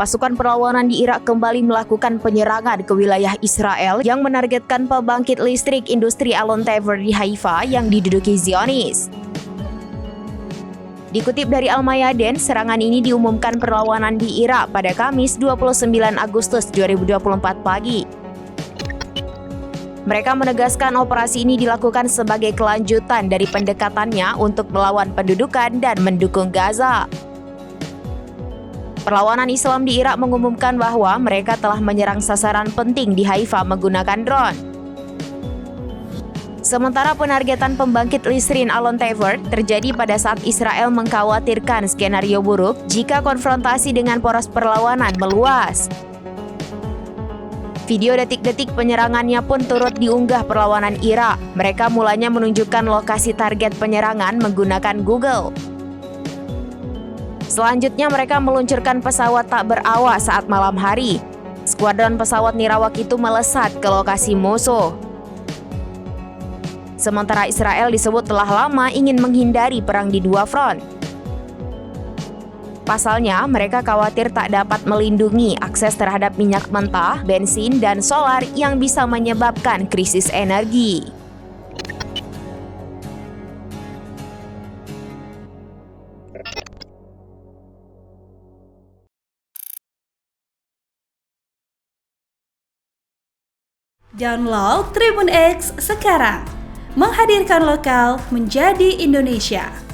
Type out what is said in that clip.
Pasukan perlawanan di Irak kembali melakukan penyerangan ke wilayah Israel yang menargetkan pembangkit listrik industri Alon Tver di Haifa yang diduduki Zionis. Dikutip dari Al-Mayadin, serangan ini diumumkan perlawanan di Irak pada Kamis 29 Agustus 2024 pagi. Mereka menegaskan operasi ini dilakukan sebagai kelanjutan dari pendekatannya untuk melawan pendudukan dan mendukung Gaza. Perlawanan Islam di Irak mengumumkan bahwa mereka telah menyerang sasaran penting di Haifa menggunakan drone. Sementara penargetan pembangkit listrik Alon Tver terjadi pada saat Israel mengkhawatirkan skenario buruk jika konfrontasi dengan poros perlawanan meluas. Video detik-detik penyerangannya pun turut diunggah perlawanan Irak. Mereka mulanya menunjukkan lokasi target penyerangan menggunakan Google. Selanjutnya mereka meluncurkan pesawat tak berawak saat malam hari. Skuadron pesawat nirawak itu melesat ke lokasi musuh. Sementara Israel disebut telah lama ingin menghindari perang di dua front. Pasalnya, mereka khawatir tak dapat melindungi akses terhadap minyak mentah, bensin, dan solar yang bisa menyebabkan krisis energi. Download Tribun X sekarang, menghadirkan lokal menjadi Indonesia.